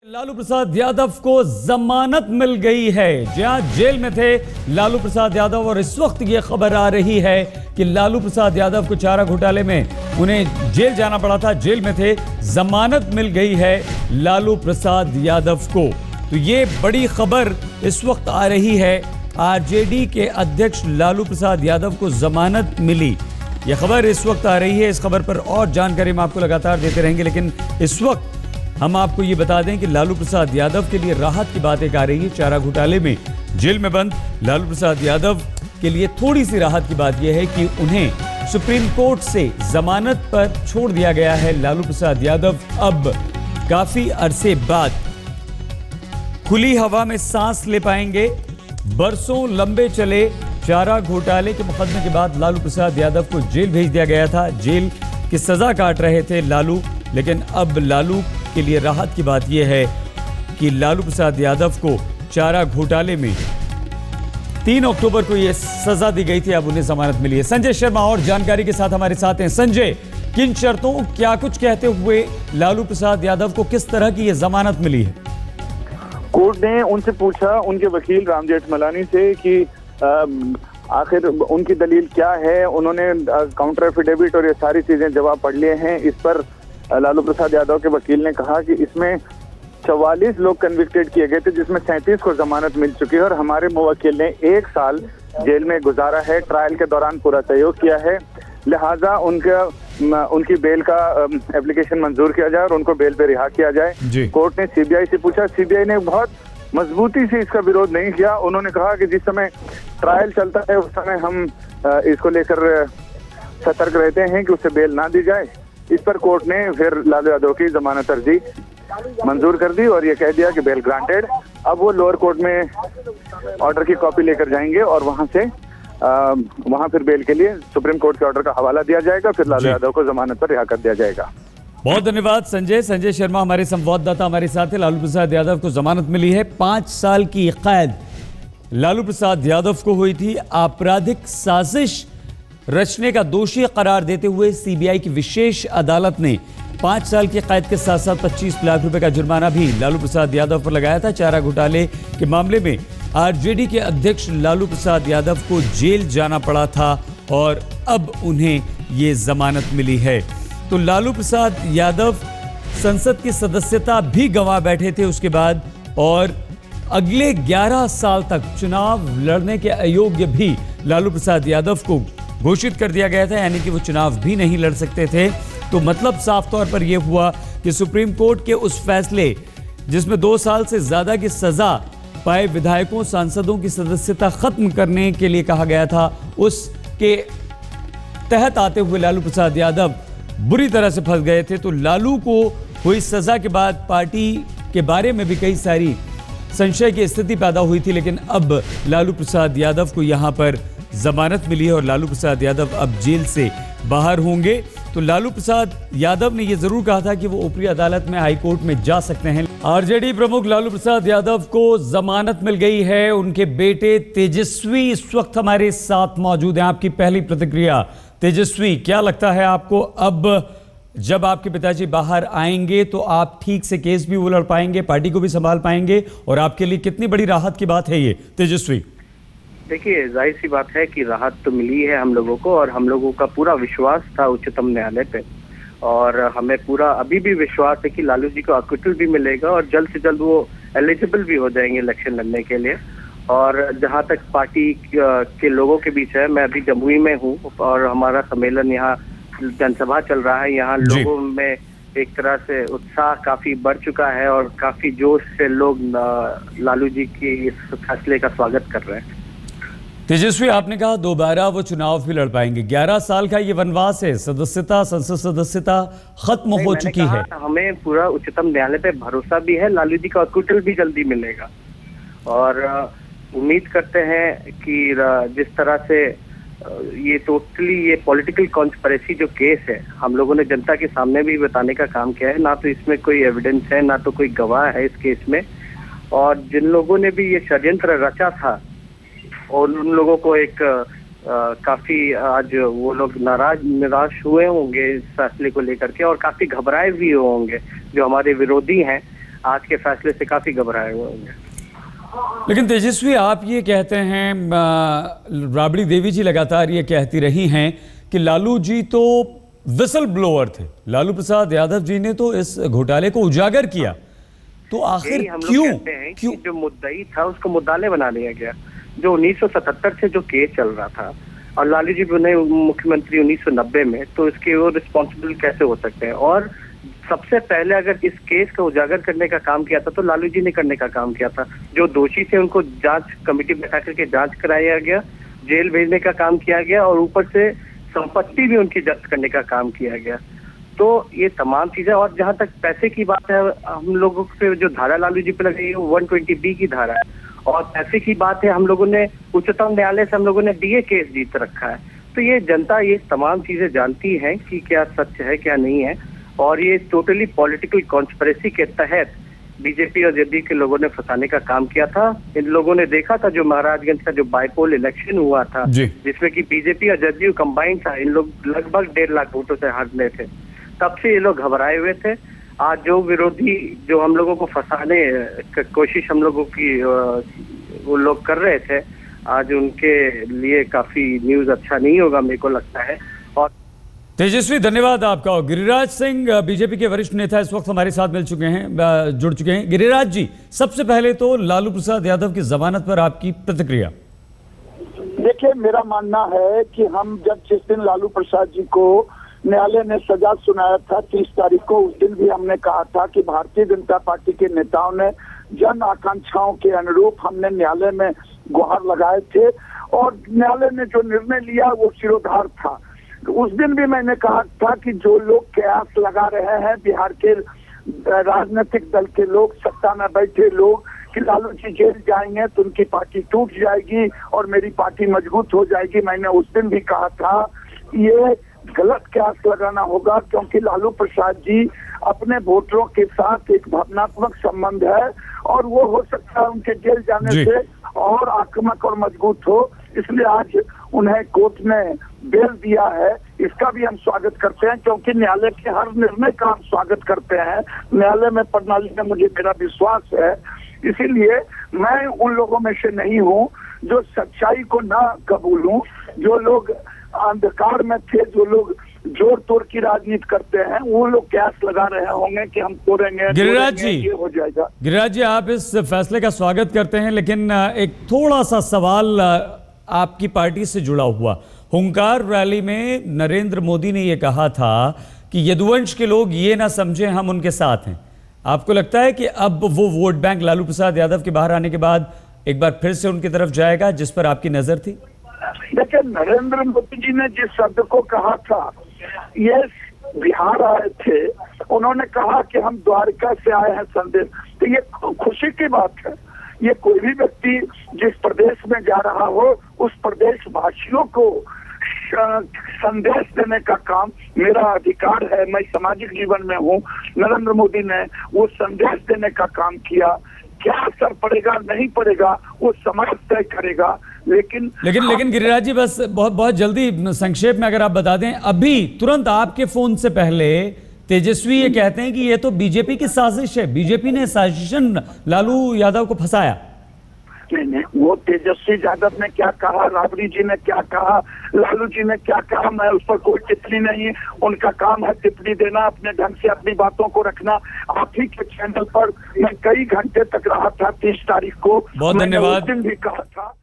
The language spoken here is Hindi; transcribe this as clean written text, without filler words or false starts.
लालू प्रसाद यादव को जमानत मिल गई है। जहां जेल में थे लालू प्रसाद यादव और इस वक्त यह खबर आ रही है कि लालू प्रसाद यादव को चारा घोटाले में उन्हें जेल जाना पड़ा था, जेल में थे, जमानत मिल गई है लालू प्रसाद यादव को। तो ये बड़ी खबर इस वक्त आ रही है। आरजेडी के अध्यक्ष लालू प्रसाद यादव को जमानत मिली, यह खबर इस वक्त आ रही है। इस खबर पर और जानकारी हम आपको लगातार देते रहेंगे, लेकिन इस वक्त हम आपको ये बता दें कि लालू प्रसाद यादव के लिए राहत की बात एक आ रही है। चारा घोटाले में जेल में बंद लालू प्रसाद यादव के लिए थोड़ी सी राहत की बात यह है कि उन्हें सुप्रीम कोर्ट से जमानत पर छोड़ दिया गया है। लालू प्रसाद यादव अब काफी अरसे बाद खुली हवा में सांस ले पाएंगे। बरसों लंबे चले चारा घोटाले के मुकदमे के बाद लालू प्रसाद यादव को जेल भेज दिया गया था। जेल की सजा काट रहे थे लालू, लेकिन अब लालू के लिए राहत की बात यह है कि लालू प्रसाद यादव को चारा घोटाले में 3 अक्टूबर को यह सजा दी गई थी, अब उन्हें जमानत मिली है। संजय शर्मा और जानकारी के साथ हमारे साथ हैं। संजय, किन शर्तों, क्या कुछ कहते हुए लालू प्रसाद यादव को किस तरह की यह जमानत मिली है? कोर्ट ने उनसे पूछा, उनके वकील राम जेठमलानी से, कि आखिर उनकी दलील क्या है। उन्होंने काउंटर एफिडेविट और ये सारी चीजें जवाब पढ़ लिए हैं। इस पर लालू प्रसाद यादव के वकील ने कहा कि इसमें 44 लोग कन्विक्टेड किए गए थे, जिसमें 37 को जमानत मिल चुकी है और हमारे मुवक्किल ने 1 साल जेल में गुजारा है, ट्रायल के दौरान पूरा सहयोग किया है, लिहाजा उनकी बेल का एप्लीकेशन मंजूर किया जाए और उनको बेल पे रिहा किया जाए। कोर्ट ने सीबीआई से पूछा, सीबीआई ने बहुत मजबूती से इसका विरोध नहीं किया। उन्होंने कहा कि जिस समय ट्रायल चलता है उस समय हम इसको लेकर सतर्क रहते हैं कि उसे बेल ना दी जाए। इस पर कोर्ट ने फिर लालू यादव की जमानत अर्जी मंजूर कर दी और ये कह दिया कि बेल ग्रांटेड। अब वो लोअर कोर्ट में ऑर्डर की कॉपी लेकर जाएंगे और वहां फिर बेल के लिए सुप्रीम कोर्ट के ऑर्डर का हवाला दिया जाएगा। फिर लालू यादव को जमानत पर रिहा कर दिया जाएगा। बहुत धन्यवाद संजय। संजय शर्मा हमारे संवाददाता हमारे साथ है। लालू प्रसाद यादव को जमानत मिली है। 5 साल की कैद लालू प्रसाद यादव को हुई थी। आपराधिक साजिश रचने का दोषी करार देते हुए सीबीआई की विशेष अदालत ने 5 साल की कैद के साथ साथ 25 लाख रुपए का जुर्माना भी लालू प्रसाद यादव पर लगाया था। चारा घोटाले के मामले में आरजेडी के अध्यक्ष लालू प्रसाद यादव को जेल जाना पड़ा था और अब उन्हें ये जमानत मिली है। तो लालू प्रसाद यादव संसद की सदस्यता भी गंवा बैठे थे उसके बाद, और अगले 11 साल तक चुनाव लड़ने के अयोग्य भी लालू प्रसाद यादव को घोषित कर दिया गया था, यानी कि वो चुनाव भी नहीं लड़ सकते थे। तो मतलब साफ तौर पर यह हुआ कि सुप्रीम कोर्ट के उस फैसले जिसमें 2 साल से ज्यादा की सजा पाए विधायकों, सांसदों की सदस्यता खत्म करने के लिए कहा गया था, उसके तहत आते हुए लालू प्रसाद यादव बुरी तरह से फंस गए थे। तो लालू को हुई सजा के बाद पार्टी के बारे में भी कई सारी संशय की स्थिति पैदा हुई थी, लेकिन अब लालू प्रसाद यादव को यहां पर जमानत मिली है और लालू प्रसाद यादव अब जेल से बाहर होंगे। तो लालू प्रसाद यादव ने यह जरूर कहा था कि वो ऊपरी अदालत में, हाई कोर्ट में जा सकते हैं। आरजेडी प्रमुख लालू प्रसाद यादव को जमानत मिल गई है। उनके बेटे तेजस्वी इस वक्त हमारे साथ मौजूद हैं। आपकी पहली प्रतिक्रिया तेजस्वी, क्या लगता है आपको, अब जब आपके पिताजी बाहर आएंगे तो आप ठीक से केस भी वो लड़ पाएंगे, पार्टी को भी संभाल पाएंगे, और आपके लिए कितनी बड़ी राहत की बात है ये तेजस्वी? देखिए, जाहिर सी बात है कि राहत तो मिली है हम लोगों को, और हम लोगों का पूरा विश्वास था उच्चतम न्यायालय पे, और हमें पूरा अभी भी विश्वास है कि लालू जी को अक्विटल भी मिलेगा और जल्द से जल्द वो एलिजिबल भी हो जाएंगे इलेक्शन लड़ने के लिए। और जहां तक पार्टी के लोगों के बीच है, मैं अभी जमुई में हूँ और हमारा सम्मेलन यहाँ जनसभा चल रहा है। यहाँ लोगों में एक तरह से उत्साह काफी बढ़ चुका है और काफी जोश से लोग लालू जी के इस फैसले का स्वागत कर रहे हैं। तेजस्वी, आपने कहा दोबारा वो चुनाव भी लड़ पाएंगे। 11 साल का ये वनवास है, सदस्यता, संसद सदस्यता खत्म हो चुकी है। हमें पूरा उच्चतम न्यायालय पे भरोसा भी है, लालू जी का अक्विटल भी जल्दी मिलेगा, और उम्मीद करते हैं कि जिस तरह से ये टोटली ये पॉलिटिकल कॉन्स्पिरेसी जो केस है, हम लोगों ने जनता के सामने भी बताने का काम किया है। ना तो इसमें कोई एविडेंस है, ना तो कोई गवाह है इस केस में, और जिन लोगों ने भी ये षड्यंत्र रचा था और उन लोगों को एक काफी आज वो लोग निराश हुए होंगे इस फैसले को लेकर के, और काफी घबराए भी होंगे जो हमारे विरोधी हैं। आज के फैसले से काफी घबराए हुए होंगे। लेकिन तेजस्वी, आप ये कहते हैं, राबड़ी देवी जी लगातार ये कहती रही हैं कि लालू जी तो विसल ब्लोअर थे, लालू प्रसाद यादव जी ने तो इस घोटाले को उजागर किया, तो आखिर क्यों जो मुद्दई था उसको मुद्दाले बना लिया गया। जो 1977 से जो केस चल रहा था और लालू जी बने मुख्यमंत्री 1990 में, तो इसके वो रिस्पॉन्सिबल कैसे हो सकते हैं? और सबसे पहले अगर इस केस को उजागर करने का काम किया था तो लालू जी ने करने का काम किया था। जो दोषी थे उनको जांच कमेटी बैठा करके जांच कराया गया, जेल भेजने का काम किया गया और ऊपर से संपत्ति भी उनकी जब्त करने का काम किया गया। तो ये तमाम चीजें, और जहां तक पैसे की बात है, हम लोगों पे जो धारा लालू जी पे लगी है वो 120B की धारा है, और पैसे की बात है, हम लोगों ने उच्चतम न्यायालय से हम लोगों ने DA केस जीत रखा है। तो ये जनता ये तमाम चीजें जानती है कि क्या सच है क्या नहीं है, और ये टोटली पॉलिटिकल कॉन्स्पिरेसी के तहत बीजेपी और जेडीयू के लोगों ने फंसाने का काम किया था। इन लोगों ने देखा था जो महाराजगंज का जो बाइपोल इलेक्शन हुआ था, जिसमें कि बीजेपी और जेडीयू कंबाइंड था, इन लोग लगभग 1.5 लाख वोटों से हारने थे। तब से ये लोग घबराए हुए थे। आज जो विरोधी जो हम लोगों को फंसाने की कोशिश हम लोगों की वो लोग कर रहे थे, आज उनके लिए काफी न्यूज अच्छा नहीं होगा, मेरे को लगता है। और तेजस्वी, धन्यवाद आपका। गिरिराज सिंह बीजेपी के वरिष्ठ नेता इस वक्त हमारे साथ जुड़ चुके हैं। गिरिराज जी, सबसे पहले तो लालू प्रसाद यादव की जमानत पर आपकी प्रतिक्रिया। देखिए, मेरा मानना है कि हम जब जिस दिन लालू प्रसाद जी को न्यायालय ने सजा सुनाया था 30 तारीख को, उस दिन भी हमने कहा था कि भारतीय जनता पार्टी के नेताओं ने जन आकांक्षाओं के अनुरूप हमने न्यायालय में गुहार लगाए थे, और न्यायालय ने जो निर्णय लिया वो सिरोधार था। उस दिन भी मैंने कहा था कि जो लोग कयास लगा रहे हैं, बिहार के राजनीतिक दल के लोग, सत्ता में बैठे लोग, कि लालू जी जेल जाएंगे तो उनकी पार्टी टूट जाएगी और मेरी पार्टी मजबूत हो जाएगी, मैंने उस दिन भी कहा था ये गलत कयास लगाना होगा, क्योंकि लालू प्रसाद जी अपने वोटरों के साथ एक भावनात्मक संबंध है, और वो हो सकता है उनके जेल जाने से और आक्रामक और मजबूत हो। इसलिए आज उन्हें कोर्ट ने बेल दिया है, इसका भी हम स्वागत करते हैं, क्योंकि न्यायालय के हर निर्णय का हम स्वागत करते हैं। न्यायालय में प्रणाली में मुझे मेरा विश्वास है, इसीलिए मैं उन लोगों में से नहीं हूँ जो सच्चाई को ना कबूलूं। जो लोग अंधकार में थे, जो लोग जोर तोड़ की राजनीति करते हैं, वो लोग कयास लगा रहे होंगे कि हम तोड़ेंगे, गिरिराज जी, ये हो जाएगा। गिरिराज जी, आप इस फैसले का स्वागत करते हैं, लेकिन एक थोड़ा सा सवाल आपकी पार्टी से जुड़ा हुआ। हुंकार रैली में नरेंद्र मोदी ने यह कहा था कि यदुवंश के लोग ये ना समझें हम उनके साथ हैं। आपको लगता है कि अब वो वोट बैंक लालू प्रसाद यादव के बाहर आने के बाद एक बार फिर से उनकी तरफ जाएगा, जिस पर आपकी नजर थी? देखिए, नरेंद्र मोदी जी ने जिस शब्द को कहा था, ये बिहार आए थे, उन्होंने कहा कि हम द्वारका से आए हैं संदेश, तो ये खुशी की बात है। ये कोई भी व्यक्ति जिस प्रदेश में जा रहा हो, उस प्रदेश वासियों को संदेश देने का काम मेरा अधिकार है। मैं सामाजिक जीवन में हूँ। नरेंद्र मोदी ने वो संदेश देने का काम किया। क्या असर पड़ेगा नहीं पड़ेगा वो समाज तय करेगा, लेकिन गिरिराज जी, बस बहुत जल्दी संक्षेप में अगर आप बता दें। अभी तुरंत आपके फोन से पहले तेजस्वी ये कहते हैं कि ये तो बीजेपी की साजिश है, बीजेपी ने साजिशन लालू यादव को फंसाया। नहीं, वो तेजस्वी यादव ने क्या कहा, राबड़ी जी ने क्या कहा, लालू जी ने क्या कहा, मैं उस पर कोई टिप्पणी नहीं। उनका काम है टिप्पणी देना, अपने ढंग से अपनी बातों को रखना। आप ही के चैनल पर मैं कई घंटे तक रहा था 30 तारीख को, बहुत धन्यवाद। भी कहा था।